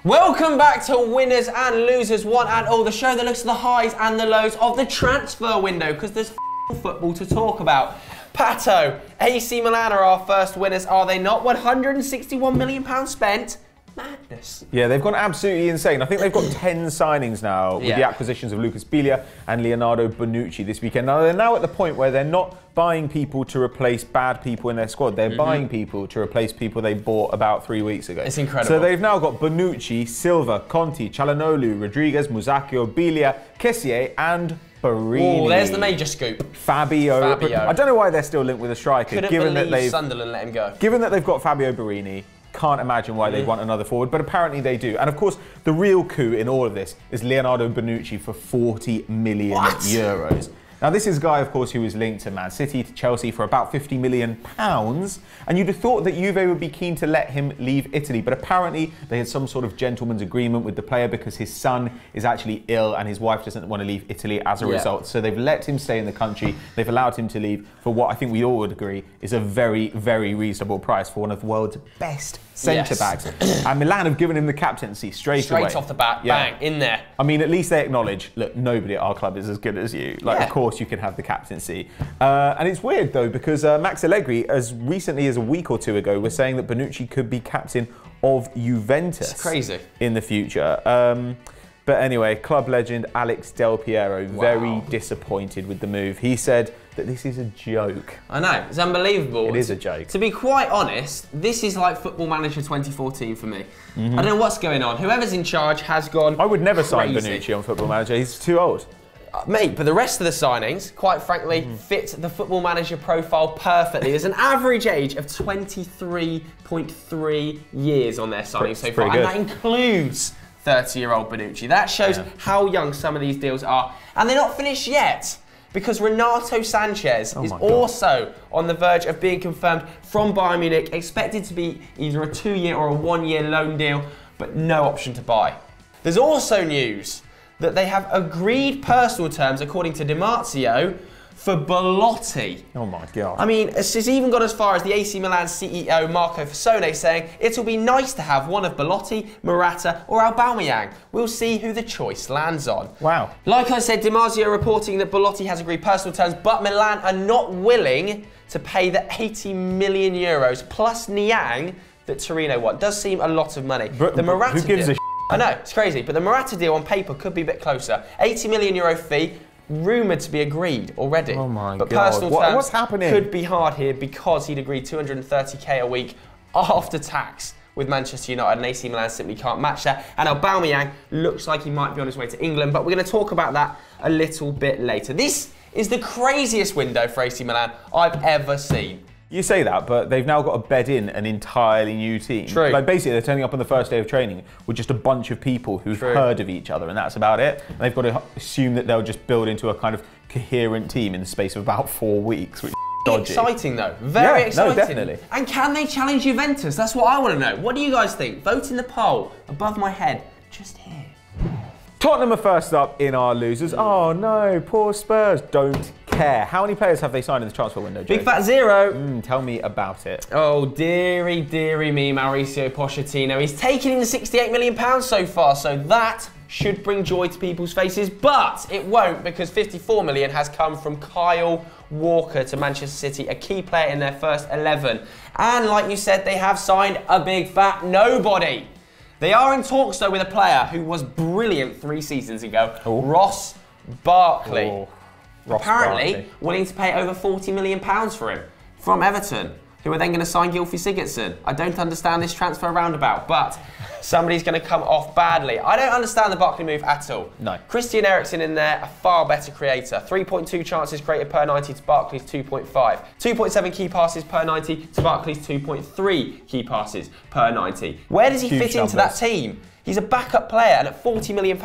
Welcome back to Winners and Losers, one and all, the show that looks at the highs and the lows of the transfer window, because there's football to talk about. Pato, AC Milan are our first winners, are they not? £161 million spent. Madness. Yeah, they've gone absolutely insane. I think they've got 10 signings now with the acquisitions of Lucas Biglia and Leonardo Bonucci this weekend. Now, they're now at the point where they're not buying people to replace bad people in their squad. They're buying people to replace people they bought about 3 weeks ago. It's incredible. So they've now got Bonucci, Silva, Conti, Çalhanoğlu, Rodriguez, Musacchio, Biglia, Kessié and Barini. Oh, there's the major scoop. Fabio. I don't know why they're still linked with a striker. Couldn't believe Sunderland let him go. Given that they've got Fabio Barini, can't imagine why they'd want another forward, but apparently they do. And of course, the real coup in all of this is Leonardo Bonucci for €40 million. Now, this is a guy, of course, who was linked to Man City, to Chelsea for about £50 million. And you'd have thought that Juve would be keen to let him leave Italy. But apparently, they had some sort of gentleman's agreement with the player because his son is actually ill and his wife doesn't want to leave Italy as a result. So they've let him stay in the country. They've allowed him to leave for what I think we all would agree is a very, very reasonable price for one of the world's best centre-backs. And Milan have given him the captaincy straight away. Straight off the bat, bang, in there. I mean, at least they acknowledge, look, nobody at our club is as good as you. Like, of course, you can have the captaincy. And it's weird, though, because Max Allegri, as recently as a week or two ago, was saying that Bonucci could be captain of Juventus. It's crazy. In the future. But anyway, club legend Alex Del Piero, very disappointed with the move. He said that this is a joke. I know, it's unbelievable. It is a joke. To be quite honest, this is like Football Manager 2014 for me. I don't know what's going on. Whoever's in charge has gone I would never sign crazy. Bonucci on Football Manager. He's too old. Mate, but the rest of the signings, quite frankly, fit the Football Manager profile perfectly. There's an average age of 23.3 years on their signings so far, and that includes 30-year-old Bonucci. That shows how young some of these deals are. And they're not finished yet, because Renato Sanchez is also on the verge of being confirmed from Bayern Munich, expected to be either a 2-year or a 1-year loan deal, but no option to buy. There's also news that they have agreed personal terms, according to Di Marzio, for Belotti. Oh my God. I mean, it's even got as far as the AC Milan CEO Marco Fasone saying it'll be nice to have one of Belotti, Morata or Aubameyang. We'll see who the choice lands on. Wow. Like I said, Di Marzio reporting that Belotti has agreed personal terms, but Milan are not willing to pay the €80 million plus Niang that Torino want. Does seem a lot of money. But the Morata who gives deal, a I know, it's crazy, but the Morata deal on paper could be a bit closer. €80 million fee, rumoured to be agreed already. Oh my but God. personal terms what's happening? Could be hard here because he'd agreed 230k a week after tax with Manchester United, and AC Milan simply can't match that. And Aubameyang looks like he might be on his way to England, but we're going to talk about that a little bit later. This is the craziest window for AC Milan I've ever seen. You say that, but they've now got to bed in an entirely new team. True. Like, basically, they're turning up on the first day of training with just a bunch of people who've heard of each other, and that's about it. And they've got to assume that they'll just build into a kind of coherent team in the space of about 4 weeks, which is dodgy. Exciting, though. Very exciting. No, definitely. And can they challenge Juventus? That's what I want to know. What do you guys think? Vote in the poll above my head, just here. Tottenham are first up in our losers. Oh no, poor Spurs. Don't care. How many players have they signed in the transfer window, Joe? Big fat zero. Tell me about it. Oh, dearie, dearie me, Mauricio Pochettino. He's taken in the £68 million so far, so that should bring joy to people's faces, but it won't, because 54 million has come from Kyle Walker to Manchester City, a key player in their first 11. And like you said, they have signed a big fat nobody. They are in talks, though, with a player who was brilliant 3 seasons ago, Ross Barkley. Apparently willing to pay over £40 million for him from Everton, who are then going to sign Gylfi Sigurdsson. I don't understand this transfer roundabout, but somebody's going to come off badly. I don't understand the Barkley move at all. No. Christian Eriksen in there, a far better creator. 3.2 chances created per 90 to Barkley's 2.5. 2.7 key passes per 90 to Barkley's 2.3 key passes per 90. Where does he fit into that team? He's a backup player, and at £40 million,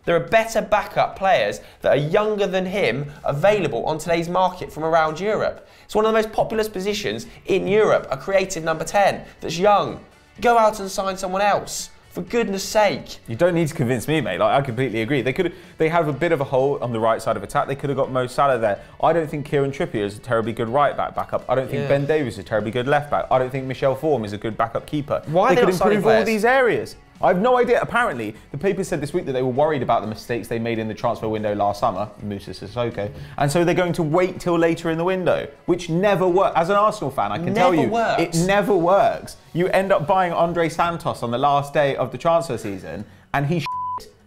there are better backup players that are younger than him available on today's market from around Europe. It's one of the most populous positions in Europe, a creative number 10 that's young. Go out and sign someone else, for goodness sake. You don't need to convince me, mate. Like, I completely agree. They have a bit of a hole on the right side of attack. They could have got Mo Salah there. I don't think Kieran Trippier is a terribly good right back backup. I don't think Ben Davies is a terribly good left back. I don't think Michel Form is a good backup keeper. Why they could improve all these areas. I have no idea. Apparently, the paper said this week that they were worried about the mistakes they made in the transfer window last summer, Moussa Sissoko, and so they're going to wait till later in the window, which never works. As an Arsenal fan, I can tell you, it never works. You end up buying Andre Santos on the last day of the transfer season, and he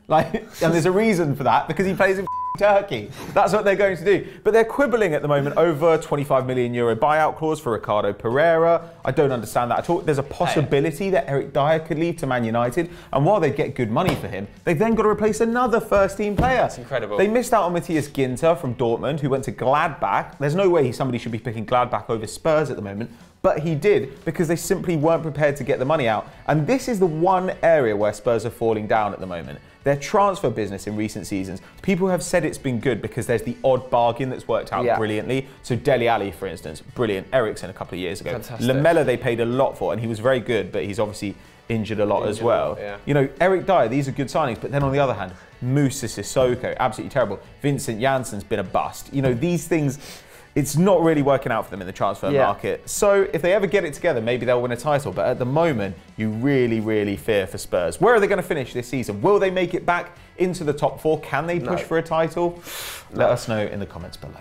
like, and there's a reason for that, because he plays in Turkey. That's what they're going to do. But they're quibbling at the moment over €25 million buyout clause for Ricardo Pereira. I don't understand that at all. There's a possibility that Eric Dyer could leave to Man United, and while they get good money for him, they've then got to replace another first-team player. That's incredible. They missed out on Matthias Ginter from Dortmund, who went to Gladbach. There's no way somebody should be picking Gladbach over Spurs at the moment, but he did, because they simply weren't prepared to get the money out. And this is the one area where Spurs are falling down at the moment. Their transfer business in recent seasons, people have said it's been good because there's the odd bargain that's worked out brilliantly. So Dele Alli, for instance, brilliant. Ericsson a couple of years ago. Fantastic. Lamella they paid a lot for, and he was very good, but he's obviously injured a lot as well. You know, Eric Dyer, these are good signings, but then on the other hand, Moussa Sissoko, absolutely terrible. Vincent Janssen's been a bust. You know, these things, it's not really working out for them in the transfer market. So if they ever get it together, maybe they'll win a title. But at the moment, you really, really fear for Spurs. Where are they going to finish this season? Will they make it back into the top 4? Can they push for a title? Let us know in the comments below.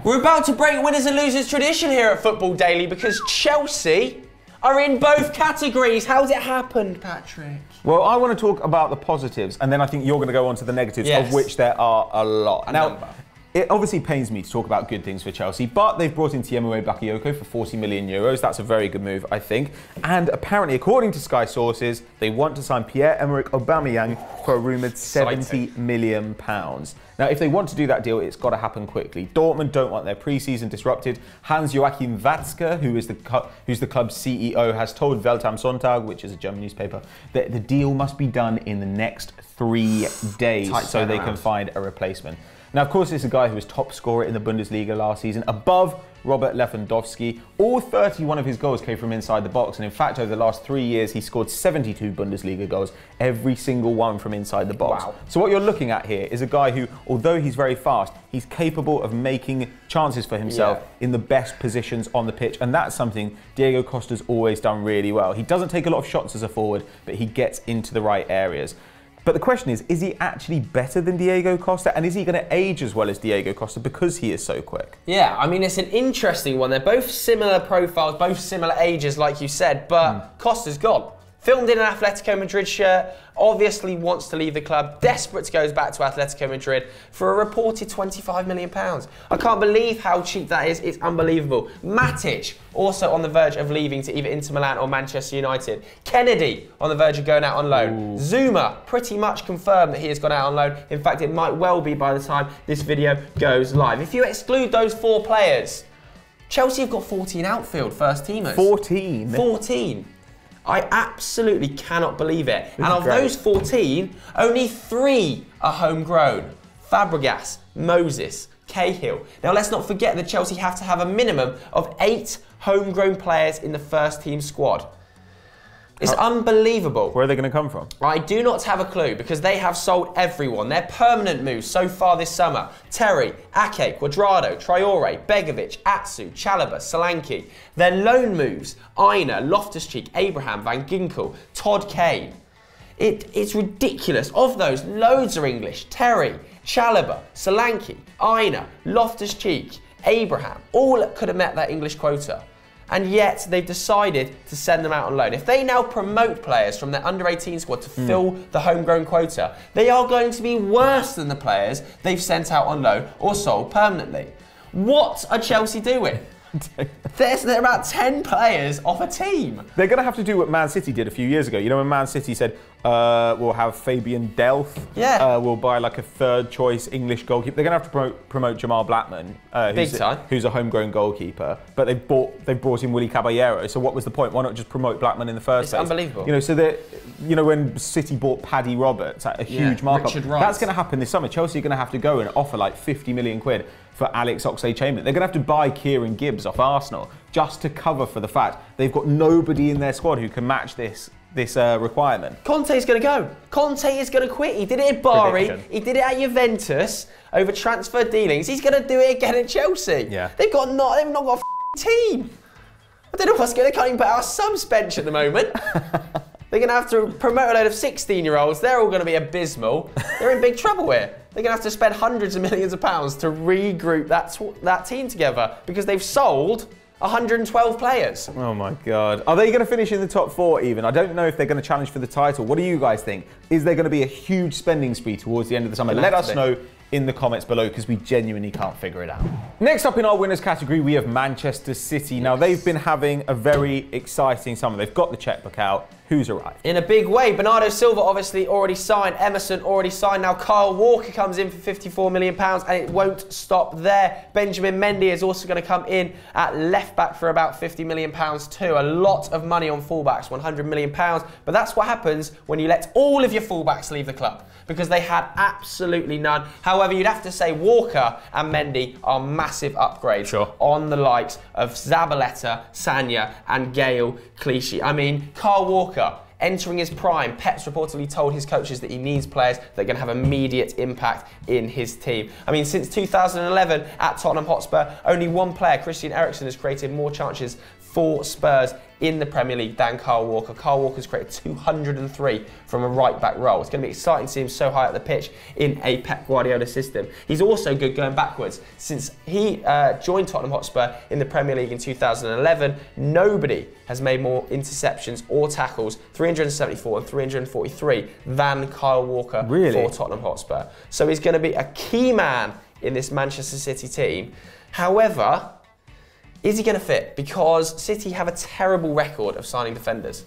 We're about to break winners and losers tradition here at Football Daily, because Chelsea are in both categories. How's it happened, Patrick? Well, I want to talk about the positives, and then I think you're going to go on to the negatives, of which there are a lot. Now, it obviously pains me to talk about good things for Chelsea, but they've brought in Tiémoué Bakayoko for €40 million. That's a very good move, I think. And apparently, according to Sky sources, they want to sign Pierre-Emerick Aubameyang for a rumoured £70 million. Now, if they want to do that deal, it's got to happen quickly. Dortmund don't want their pre-season disrupted. Hans-Joachim Watzke, who's the club's CEO, has told Welt am Sonntag, which is a German newspaper, that the deal must be done in the next 3 days so they can find a replacement. Now, of course, this is a guy who was top scorer in the Bundesliga last season, above Robert Lewandowski. All 31 of his goals came from inside the box, and in fact, over the last 3 years, he scored 72 Bundesliga goals, every single one from inside the box. Wow. So what you're looking at here is a guy who, although he's very fast, he's capable of making chances for himself in the best positions on the pitch, and that's something Diego Costa's always done really well. He doesn't take a lot of shots as a forward, but he gets into the right areas. But the question is he actually better than Diego Costa? And is he going to age as well as Diego Costa because he is so quick? Yeah, I mean, it's an interesting one. They're both similar profiles, both similar ages, like you said, but Costa's gone. Filmed in an Atletico Madrid shirt, obviously wants to leave the club, desperate to go back to Atletico Madrid for a reported £25 million. I can't believe how cheap that is. It's unbelievable. Matic, also on the verge of leaving to either Inter Milan or Manchester United. Kennedy, on the verge of going out on loan. Zuma, pretty much confirmed that he has gone out on loan. In fact, it might well be by the time this video goes live. If you exclude those 4 players, Chelsea have got 14 outfield first teamers. 14? 14. I absolutely cannot believe it. And of those 14, only 3 are homegrown. Fabregas, Moses, Cahill. Now let's not forget that Chelsea have to have a minimum of 8 homegrown players in the first team squad. It's unbelievable. Where are they going to come from? I do not have a clue, because they have sold everyone. Their permanent moves so far this summer: Terry, Ake, Cuadrado, Traore, Begovic, Atsu, Chalobah, Solanke. Their loan moves: Aina, Loftus-Cheek, Abraham, Van Ginkel, Todd Kane. It's ridiculous. Of those, loads are English. Terry, Chalobah, Solanke, Aina, Loftus-Cheek, Abraham. All could have met that English quota. And yet they've decided to send them out on loan. If they now promote players from their under-18 squad to fill the homegrown quota, they are going to be worse than the players they've sent out on loan or sold permanently. What are Chelsea doing? They're about 10 players off a team. They're going to have to do what Man City did a few years ago. You know, when Man City said, we'll have Fabian Delph, we'll buy like a 3rd choice English goalkeeper. They're going to have to promote Jamal Blackman, who's a homegrown goalkeeper. But they've brought in Willy Caballero. So what was the point? Why not just promote Blackman in the first place? It's unbelievable. You know, so when City bought Paddy Roberts at a huge markup, that's going to happen this summer. Chelsea are going to have to go and offer like 50 million quid for Alex Oxlade-Chamberlain. They're going to have to buy Kieran Gibbs off Arsenal just to cover for the fact they've got nobody in their squad who can match this requirement. Conte's going to go. Conte is going to quit. He did it at Bari. He did it at Juventus over transfer dealings. He's going to do it again at Chelsea. Yeah. They've not got a team. I don't know what's going on. They can't even put out a subs bench at the moment. They're going to have to promote a load of 16-year-olds. They're all going to be abysmal. They're in big trouble here. They're going to have to spend hundreds of millions of pounds to regroup that team together because they've sold 112 players. Oh my God. Are they going to finish in the top 4 even? I don't know if they're going to challenge for the title. What do you guys think? Is there going to be a huge spending spree towards the end of the summer? Let us know in the comments below because we genuinely can't figure it out. Next up in our winners category, we have Manchester City. Now, they've been having a very exciting summer. They've got the checkbook out. Who's arrived? In a big way. Bernardo Silva obviously already signed. Emerson already signed. Now Kyle Walker comes in for £54 million and it won't stop there. Benjamin Mendy is also going to come in at left back for about £50 million too. A lot of money on fullbacks, £100 million. But that's what happens when you let all of your fullbacks leave the club because they had absolutely none. However, you'd have to say Walker and Mendy are massive upgrades on the likes of Zabaleta, Sanya and Gael Clichy. I mean, Kyle Walker, entering his prime, Pep's reportedly told his coaches that he needs players that are going to have immediate impact in his team. I mean, since 2011 at Tottenham Hotspur, only one player, Christian Eriksen, has created more chances for Spurs in the Premier League than Kyle Walker. Kyle Walker's created 203 from a right-back role. It's going to be exciting to see him so high up the pitch in a Pep Guardiola system. He's also good going backwards. Since he joined Tottenham Hotspur in the Premier League in 2011, nobody has made more interceptions or tackles, 374 and 343, than Kyle Walker for Tottenham Hotspur. So he's going to be a key man in this Manchester City team. However, is he going to fit? Because City have a terrible record of signing defenders.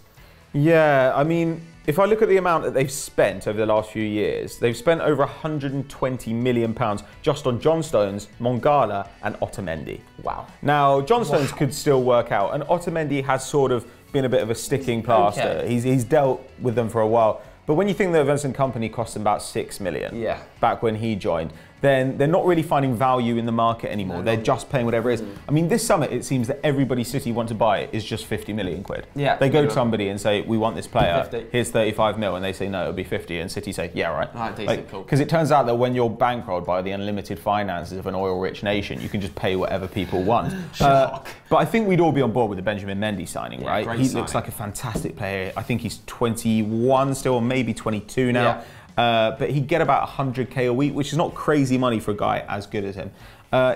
Yeah, I mean, if I look at the amount that they've spent over the last few years, they've spent over £120 million just on John Stones, Mangala and Otamendi. Wow. Now, John Stones could still work out, and Otamendi has sort of been a bit of a sticking plaster. Okay. He's dealt with them for a while. But when you think that Vincent Kompany cost them about £6 million back when he joined, then they're not really finding value in the market anymore. They're just paying whatever it is. I mean, this summer, it seems that everybody City want to buy is just 50 million quid. Yeah, they go to somebody and say, we want this player, 50. Here's 35 mil, and they say, no, it'll be 50, and City say, yeah, right. Right, decent, cool. Because it turns out that when you're bankrolled by the unlimited finances of an oil-rich nation, you can just pay whatever people want. But I think we'd all be on board with the Benjamin Mendy signing, right? He looks like a fantastic player. I think he's 21 still, or maybe 22 now. Yeah. But he'd get about 100k a week, which is not crazy money for a guy as good as him.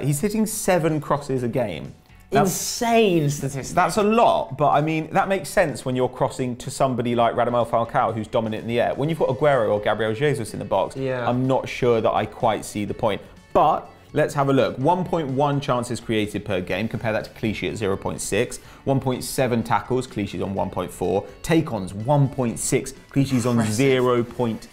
He's hitting 7 crosses a game. Now, insane statistics. That's a lot, but I mean, that makes sense when you're crossing to somebody like Radamel Falcao, who's dominant in the air. When you've got Aguero or Gabriel Jesus in the box, I'm not sure that I quite see the point. But let's have a look. 1.1 chances created per game. Compare that to Clichy at 0.6. 1.7 tackles. Clichy's on 1.4. Take-ons, 1.6. Clichy's on 0.3.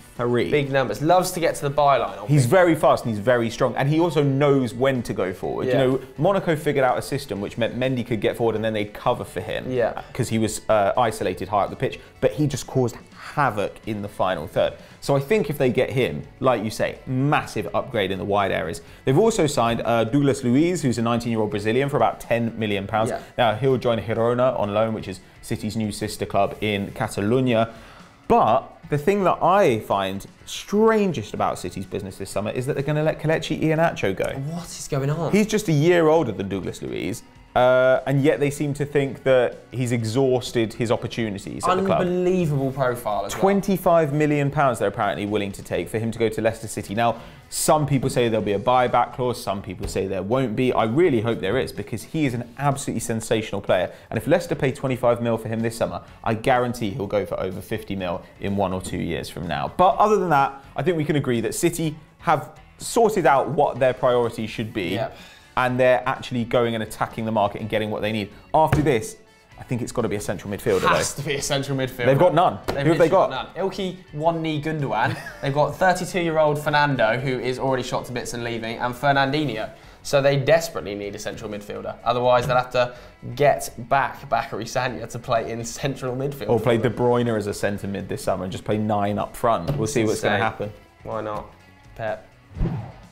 Big numbers. Loves to get to the byline. He's very fast and he's very strong. And he also knows when to go forward. You know, Monaco figured out a system which meant Mendy could get forward and then they'd cover for him. Because he was isolated high up the pitch. But he just caused havoc in the final third. So I think if they get him, like you say, massive upgrade in the wide areas. They've also signed Douglas Luiz, who's a 19-year-old Brazilian, for about £10 million. Now, he'll join Girona on loan, which is City's new sister club in Catalonia. But the thing that I find strangest about City's business this summer is that they're going to let Kelechi Iheanacho go. What is going on? He's just a year older than Douglas Luiz. And yet they seem to think that he's exhausted his opportunities at the club. Unbelievable profile as well. £25 million they're apparently willing to take for him to go to Leicester City. Now, some people say there'll be a buyback clause, some people say there won't be. I really hope there is because he is an absolutely sensational player. And if Leicester pay 25 mil for him this summer, I guarantee he'll go for over 50 mil in 1 or 2 years from now. But other than that, I think we can agree that City have sorted out what their priorities should be. And they're actually going and attacking the market and getting what they need. After this, I think it's got to be a central midfielder. Has to be a central midfielder. They've got none. Who have they got? None. Ilkay One-Knee Gundogan. They've got 32-year-old Fernando, who is already shot to bits and leaving, and Fernandinho. So they desperately need a central midfielder. Otherwise, they'll have to get back Bakary Sagna to play in central midfield. Or play De Bruyne as a centre mid this summer and just play 9 up front. We'll see what's going to happen. Why not? Pep.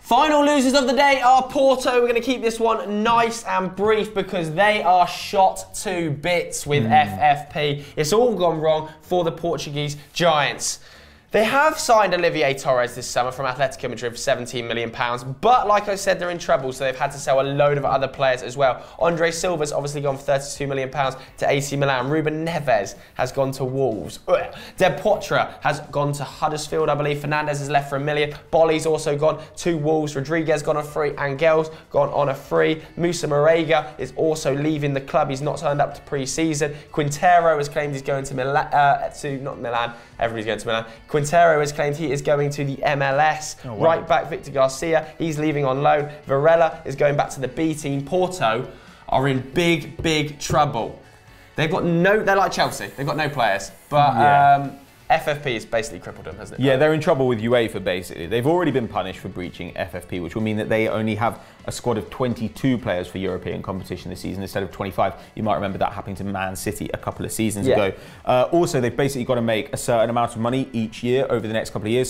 Final losers of the day are Porto. We're going to keep this one nice and brief because they are shot to bits with FFP. It's all gone wrong for the Portuguese Giants. They have signed Olivier Torres this summer from Atletico Madrid for £17 million, but like I said, they're in trouble, so they've had to sell a load of other players as well. Andre Silva's obviously gone for £32 million to AC Milan. Ruben Neves has gone to Wolves. De Poitre has gone to Huddersfield, I believe. Fernandez has left for £1 million. Bolly's also gone to Wolves. Rodriguez gone on free. Angel's gone on a free. Musa Marega is also leaving the club. He's not turned up to pre-season. Quintero has claimed he's going to Milan, not Milan, everybody's going to Milan. Quintero has claimed he is going to the MLS. Oh, wow. Right back Victor Garcia, he's leaving on loan. Varela is going back to the B team. Porto are in big trouble. They've got they're like Chelsea, they've got no players. But FFP has basically crippled them, hasn't it? Yeah, they're in trouble with UEFA, basically. They've already been punished for breaching FFP, which will mean that they only have a squad of 22 players for European competition this season instead of 25. You might remember that happening to Man City a couple of seasons ago. Also, they've basically got to make a certain amount of money each year over the next couple of years.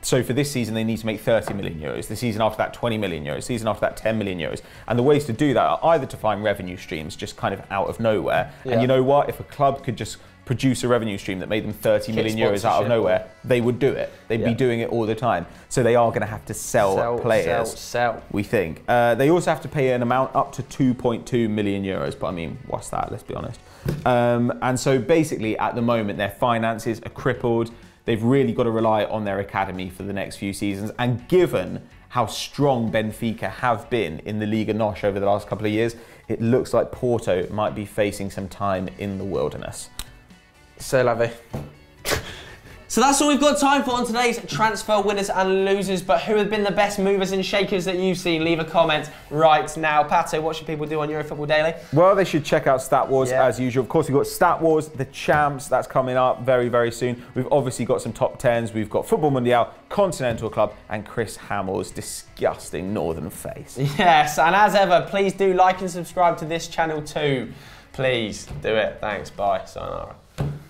So for this season, they need to make 30 million euros. The season after that, 20 million euros. The season after that, 10 million euros. And the ways to do that are either to find revenue streams just kind of out of nowhere. And you know what? If a club could just produce a revenue stream that made them 30 million euros out of nowhere, they would do it. They'd be doing it all the time. So they are going to have to sell players, we think. They also have to pay an amount up to 2.2 million euros. But I mean, what's that? Let's be honest. And so basically, at the moment, their finances are crippled. They've really got to rely on their academy for the next few seasons. And given how strong Benfica have been in the Liga NOS over the last couple of years, it looks like Porto might be facing some time in the wilderness. C'est la vie. So that's all we've got time for on today's transfer winners and losers. But who have been the best movers and shakers that you've seen? Leave a comment right now. Pato, what should people do on Eurofootball Daily? Well, they should check out Stat Wars as usual. Of course, we've got Stat Wars, the champs. That's coming up very soon. We've obviously got some top 10s. We've got Football Mundial, Continental Club, and Chris Hamill's disgusting northern face. Yes, and as ever, please do like and subscribe to this channel too. Please do it. Thanks. Bye. Sayonara.